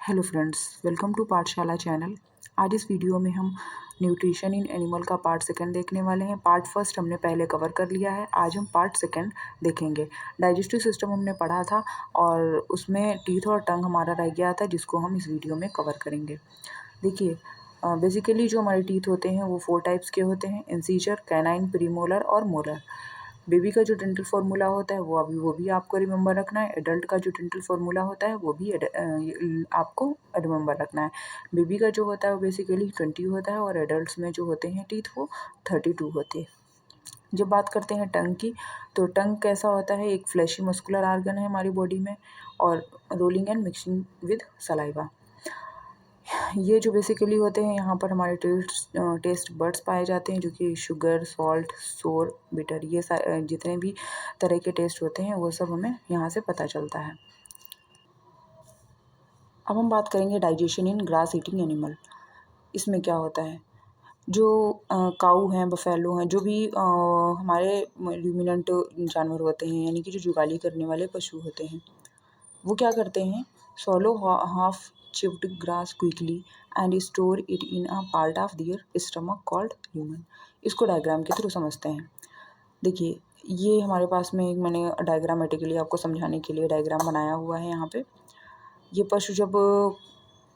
Hello friends, welcome to पाठशाला channel. आज इस वीडियो में हम न्यूट्रिशन इन एनिमल का पार्ट सेकंड देखने वाले हैं। पार्ट फर्स्ट हमने पहले कवर कर लिया है, आज हम पार्ट सेकंड देखेंगे। डाइजेस्टिव सिस्टम हमने पढ़ा था और उसमें टीथ और टंग हमारा रह गया था, जिसको हम इस वीडियो में कवर करेंगे। देखिए, बेसिकली जो हमारे टीथ होते हैं वो 4 टाइप्स के होते हैं: इंसीजर, कैनाइन, प्रीमोलर और मोलर। बेबी का जो डेंटल फार्मूला होता है वो भी आपको रिमेंबर रखना है। एडल्ट का जो डेंटल फार्मूला होता है वो भी आपको रिमेंबर रखना है। बेबी का जो होता है वो बेसिकली 20 होता है और एडल्ट्स में जो होते हैं टीथ वो 32 होते हैं। जब बात करते हैं टंग की, तो टंग कैसा होता है? एक फ्लैशी मस्कुलर आर्गन है हमारी बॉडी में और rolling and mixing with saliva. ये जो बेसिकली होते हैं, यहाँ पर हमारे टेस्ट बड्स पाए जाते हैं, जो कि शुगर, सॉल्ट, सोर, बिटर, ये जितने भी तरह के टेस्ट होते हैं वो सब हमें यहाँ से पता चलता है। अब हम बात करेंगे डाइजेशन इन ग्रास ईटिंग एनिमल। इसमें क्या होता है? जो काऊ हैं, बफेलो हैं, जो भी हमारे रूमिनेंट जानवर होते हैं, यानी कि जो जुगाली करने वाले पशु होते हैं, वो क्या करते हैं? swallow half chipped grass quickly and store it in a part of their stomach called lumen। इसको डायग्राम के थ्रू समझते हैं। देखिए, ये हमारे पास में एक मैंने डायग्रामेटिकली आपको समझाने के लिए डायग्राम बनाया हुआ है। यहाँ पे ये पशु जब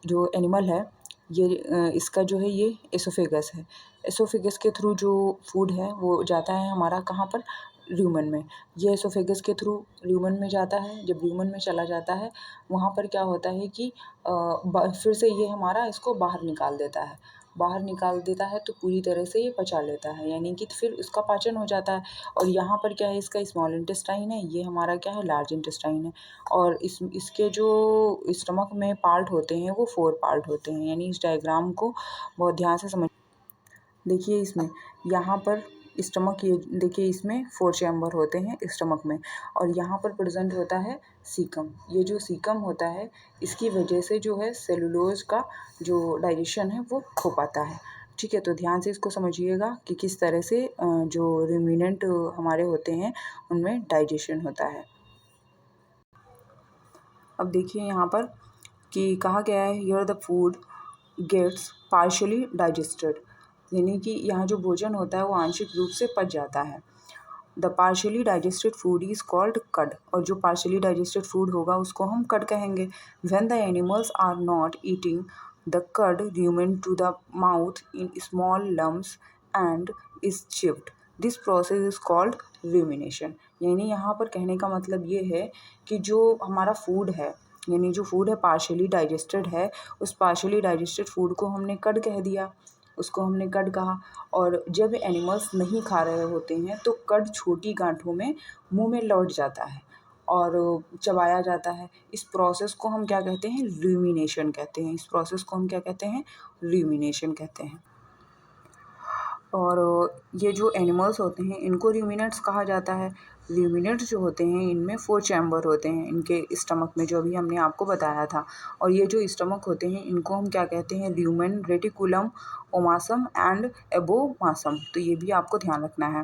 जो एनिमल है, ये इसका जो है ये एसोफेगस है। एसोफेगस के थ्रू जो फूड है वो जाता है हमारा कहाँ पर? ल्यूमन में। ये एसोफेगस के थ्रू ल्यूमन में जाता है। जब ल्यूमन में चला जाता है, वहाँ पर क्या होता है कि फिर से ये हमारा इसको बाहर निकाल देता है। बाहर निकाल देता है तो पूरी तरह से ये पचा लेता है, यानी कि फिर इसका पाचन हो जाता है। और यहाँ पर क्या है? इसका स्मॉल इंटेस्टाइन है, ये हमारा क्या है? लार्ज इंटेस्टाइन है। और इसके जो स्टमक में पार्ट होते हैं वो 4 पार्ट होते हैं। यानी इस डायग्राम को बहुत ध्यान से समझ। देखिए, इसमें यहाँ पर स्टमक, ये देखिए इसमें 4 चैम्बर होते हैं स्टमक में, और यहाँ पर प्रेजेंट होता है सीकम। ये जो सीकम होता है, इसकी वजह से जो है सेलुलोज का जो डाइजेशन है वो हो पाता है। ठीक है, तो ध्यान से इसको समझिएगा कि किस तरह से जो रूमिनेंट हमारे होते हैं उनमें डाइजेशन होता है। अब देखिए यहाँ पर कि कहा गया है, here the food gets partially digested, यानी कि यहाँ जो भोजन होता है वो आंशिक रूप से पच जाता है। The partially digested food is called कड, और जो पार्शियली डाइजेस्टेड फूड होगा उसको हम कड कहेंगे। When the animals are not eating the cud rumen to the mouth in small lumps and is chipped, this process is called rumination. यानी यहाँ पर कहने का मतलब ये है कि जो हमारा फूड है, यानी जो फूड है पार्शियली डाइजेस्टेड है, उस पार्शियली डाइजेस्टेड फूड को हमने कड कह दिया, उसको हमने कड कहा। और जब एनिमल्स नहीं खा रहे होते हैं तो कड छोटी गांठों में मुंह में लौट जाता है और चबाया जाता है। इस प्रोसेस को हम क्या कहते हैं? रूमिनेशन कहते हैं। इस प्रोसेस को हम क्या कहते हैं? रूमिनेशन कहते हैं। और ये जो एनिमल्स होते हैं इनको रूमिनेट्स कहा जाता है। रूमिनेट्स जो होते हैं इनमें 4 चैम्बर होते हैं इनके स्टमक में, जो अभी हमने आपको बताया था। और ये जो स्टमक होते हैं इनको हम क्या कहते हैं? Lumen, reticulum, omasum and abomasum. तो ये भी आपको ध्यान रखना है।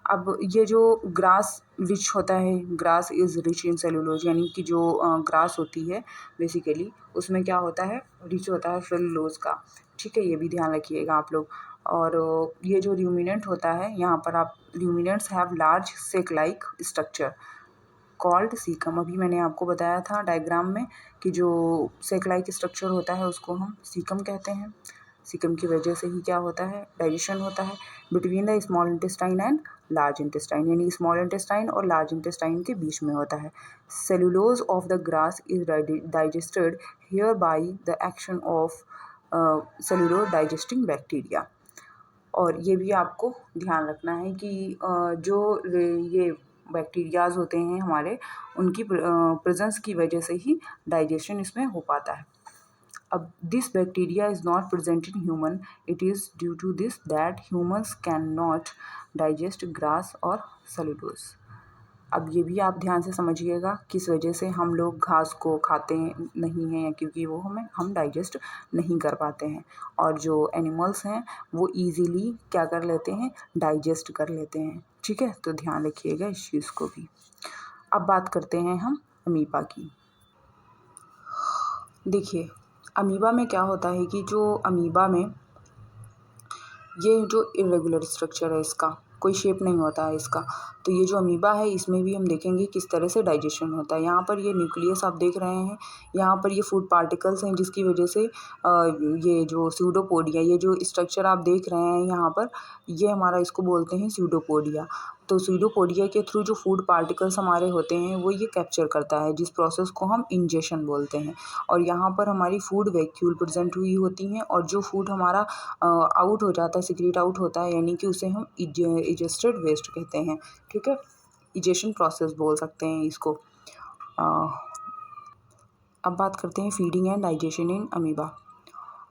अब ये जो ग्रास रिच होता है, grass is rich in cellulose, यानी कि जो ग्रास होती है बेसिकली उसमें क्या होता है? रिच होता है सेलुलोज का। ठीक है, ये भी ध्यान रखिएगा आप लोग। और ये जो रूमिनेंट होता है, यहाँ पर आप ruminants have large sac like structure called caecum. अभी मैंने आपको बताया था डायग्राम में कि जो सेक लाइक स्ट्रक्चर होता है उसको हम सीकम कहते हैं। सीकम की वजह से ही क्या होता है? डाइजेशन होता है between the small intestine and large intestine, यानी स्मॉल इंटेस्टाइन और लार्ज इंटेस्टाइन के बीच में होता है। Cellulose of the grass is digested here by the action of cellulose digesting bacteria. और ये भी आपको ध्यान रखना है कि जो ये बैक्टीरियाज होते हैं हमारे, उनकी प्रेजेंस की वजह से ही डाइजेशन इसमें हो पाता है। अब this bacteria is not present in human, it is due to this that humans can not digest grass और सेलुलोज। अब ये भी आप ध्यान से समझिएगा किस वजह से हम लोग घास को खाते नहीं हैं, क्योंकि वो हम डाइजेस्ट नहीं कर पाते हैं। और जो एनिमल्स हैं वो इजीली क्या कर लेते हैं? डाइजेस्ट कर लेते हैं। ठीक है, तो ध्यान रखिएगा इस चीज़ को भी। अब बात करते हैं हम अमीबा की। देखिए, अमीबा में क्या होता है कि जो अमीबा में ये जो इर्रेगुलर स्ट्रक्चर है, इसका कोई शेप नहीं होता है इसका। तो ये जो अमीबा है इसमें भी हम देखेंगे किस तरह से डाइजेशन होता है। यहाँ पर ये न्यूक्लियस आप देख रहे हैं, यहाँ पर ये फूड पार्टिकल्स हैं जिसकी वजह से ये जो स्यूडोपोडिया, ये जो स्ट्रक्चर आप देख रहे हैं यहाँ पर, ये हमारा इसको बोलते हैं स्यूडोपोडिया। तो स्यूडोपोडिया के थ्रू जो फूड पार्टिकल्स हमारे होते हैं वो ये कैप्चर करता है, जिस प्रोसेस को हम इंजेशन बोलते हैं। और यहाँ पर हमारी फूड वैक्यूल प्रेजेंट हुई होती हैं, और जो फूड हमारा आउट हो जाता है, सिक्रीट आउट होता है, यानी कि उसे हम इजेस्टेड वेस्ट कहते हैं। ठीक है, इजेशन प्रोसेस बोल सकते हैं इसको। अब बात करते हैं feeding and digestion in amoeba.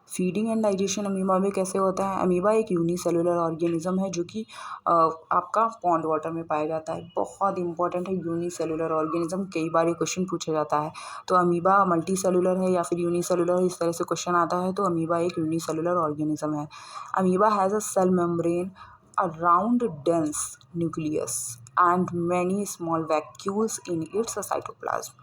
Feeding and digestion amoeba में कैसे होता है? अमीबा एक यूनिसेलुलर ऑर्गेनिज्म है जो कि आपका पॉन्ड वाटर में पाया जाता है। बहुत इंपॉर्टेंट है यूनिसेलुलर ऑर्गेनिज्म, कई बार ये क्वेश्चन पूछा जाता है। तो अमीबा मल्टी सेलुलर है या फिर यूनिसेलुलर, इस तरह से क्वेश्चन आता है। तो अमीबा एक यूनिसेलुलर ऑर्गेनिज्म है। Amoeba has a cell membrane, a round dense nucleus and many small vacuoles in its cytoplasm।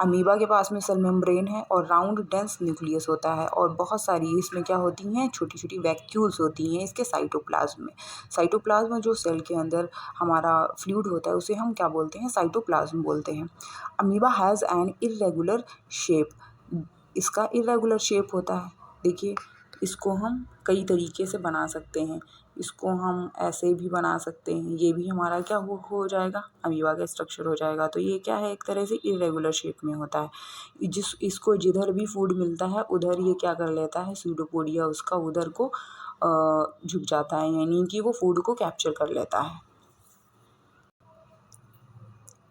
Amoeba के पास में सेल मेम्ब्रेन है और राउंड डेंस न्यूक्लियस होता है, और बहुत सारी इसमें क्या होती हैं, छोटी छोटी वैक्यूल्स होती हैं इसके साइटोप्लाज्म में। साइटोप्लाज्म जो सेल के अंदर हमारा फ्लूइड होता है उसे हम क्या बोलते हैं? साइटोप्लाज्म बोलते हैं। Amoeba has an irregular shape, इसका इर्रेगुलर शेप होता है। देखिए, इसको हम कई तरीके से बना सकते हैं। इसको हम ऐसे भी बना सकते हैं, ये भी हमारा क्या हो जाएगा, अमीबा का स्ट्रक्चर हो जाएगा। तो ये क्या है, एक तरह से इर्रेगुलर शेप में होता है। इसको जिधर भी फूड मिलता है उधर ये क्या कर लेता है, स्यूडोपोडिया उसका उधर को झुक जाता है, यानी कि वो फूड को कैप्चर कर लेता है।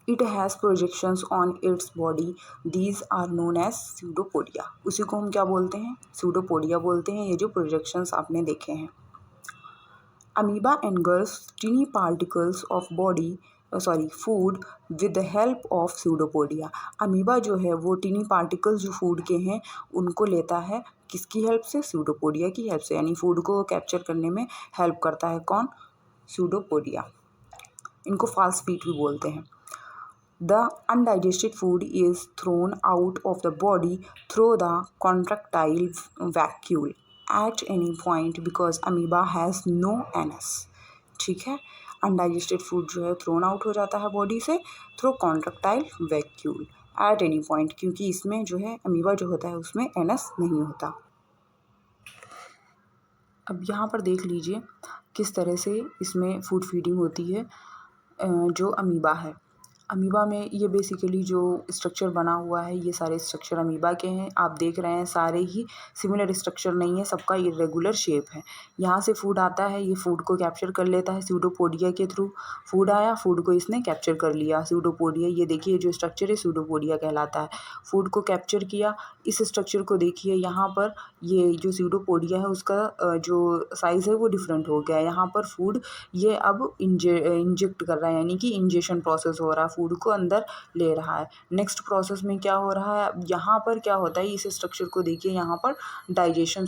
It has projections on its body, these are known as pseudopodia. उसी को हम क्या बोलते हैं? स्यूडोपोडिया बोलते हैं, ये जो प्रोजेक्शंस आपने देखे हैं। Amoeba engulfs tiny particles of food with the help of pseudopodia। Amoeba जो है वो टीनी पार्टिकल्स जो फूड के हैं उनको लेता है, किसकी हेल्प से? स्यूडोपोडिया की हेल्प से, यानी फूड को कैप्चर करने में हेल्प करता है कौन? स्यूडोपोडिया। इनको फाल्स फीट भी बोलते हैं। The undigested food is thrown out of the body through the contractile vacuole at any point because amoeba has no anus। ठीक है, अनडाइजेस्टेड फूड जो है थ्रोन आउट हो जाता है बॉडी से through contractile vacuole at any point, क्योंकि इसमें जो है अमीबा जो होता है उसमें एनस नहीं होता। अब यहाँ पर देख लीजिए किस तरह से इसमें फूड फीडिंग होती है। जो अमीबा है, अमीबा में ये बेसिकली जो स्ट्रक्चर बना हुआ है ये सारे स्ट्रक्चर अमीबा के हैं। आप देख रहे हैं सारे ही सिमिलर स्ट्रक्चर नहीं है, सबका इरेगुलर शेप है। यहाँ से फूड आता है, ये फूड को कैप्चर कर लेता है स्यूडोपोडिया के थ्रू। फूड आया, फूड को इसने कैप्चर कर लिया स्यूडोपोडिया। ये देखिए जो स्ट्रक्चर है स्यूडोपोडिया कहलाता है। फूड को कैप्चर किया, इस स्ट्रक्चर को देखिए यहाँ पर, ये जो स्यूडोपोडिया है उसका जो साइज़ है वो डिफरेंट हो गया है। यहाँ पर फूड ये अब इंजेक्ट कर रहा है, यानी कि इंजेक्शन प्रोसेस हो रहा है, फूड को अंदर ले रहा है। नेक्स्ट प्रोसेस में क्या हो रहा है, यहाँ पर क्या होता है, इस स्ट्रक्चर को देखिए, यहाँ पर डाइजेशन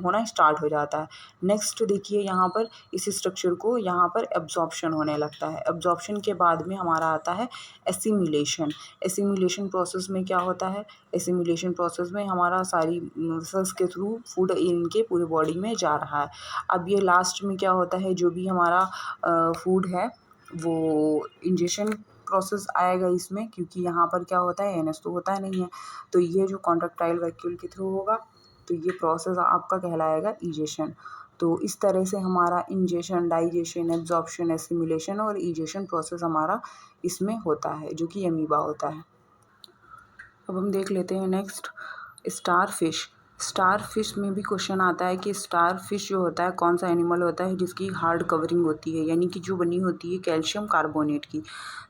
होना स्टार्ट हो जाता है। नेक्स्ट देखिए यहाँ पर इस स्ट्रक्चर को यहाँ पर एब्जॉर्प्शन होने लगता है। एब्जॉर्प्शन के बाद में हमारा आता है एसिमिलेशन। एसिमिलेशन प्रोसेस में क्या होता है, एसिमिलेशन प्रोसेस में हमारा सारी मसल्स के थ्रू फूड इनके पूरे बॉडी में जा रहा है। अब ये लास्ट में क्या होता है, जो भी हमारा फूड है वो इंजेक्शन प्रोसेस आएगा इसमें, क्योंकि यहाँ पर क्या होता है, एनएस तो होता है नहीं है, तो ये जो कॉन्ट्रैक्टाइल वैक्यूल के थ्रू होगा तो ये प्रोसेस आपका कहलाएगा इजेशन। तो इस तरह से हमारा इंजेशन, डाइजेशन, एब्जॉर्प्शन, एसिमिलेशन और इजेशन प्रोसेस हमारा इसमें होता है, जो कि अमीबा होता है। अब हम देख लेते हैं next star fish. Star fish में भी क्वेश्चन आता है कि स्टार फिश जो होता है कौन सा एनिमल होता है जिसकी हार्ड कवरिंग होती है, यानी कि जो बनी होती है कैल्शियम कार्बोनेट की।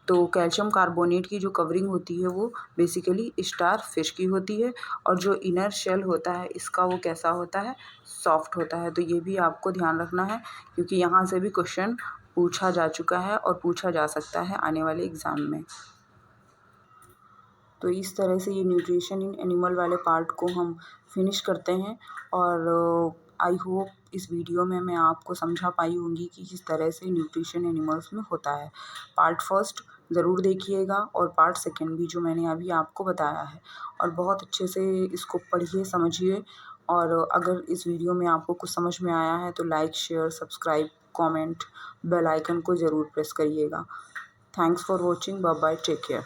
तो कैल्शियम कार्बोनेट की जो कवरिंग होती है वो बेसिकली स्टार फिश की होती है, और जो इनर शेल होता है इसका वो कैसा होता है, सॉफ्ट होता है। तो ये भी आपको ध्यान रखना है, क्योंकि यहाँ से भी क्वेश्चन पूछा जा चुका है और पूछा जा सकता है आने वाले एग्ज़ाम में। तो इस तरह से ये न्यूट्रिशन इन एनिमल वाले पार्ट को हम फिनिश करते हैं, और आई होप इस वीडियो में मैं आपको समझा पाई होंगी कि किस तरह से न्यूट्रिशन एनिमल्स में होता है। पार्ट फर्स्ट ज़रूर देखिएगा और पार्ट सेकंड भी जो मैंने अभी आपको बताया है, और बहुत अच्छे से इसको पढ़िए, समझिए। और अगर इस वीडियो में आपको कुछ समझ में आया है तो like, share, subscribe, comment, bell icon को ज़रूर प्रेस करिएगा। Thanks for watching. Bye bye, take care.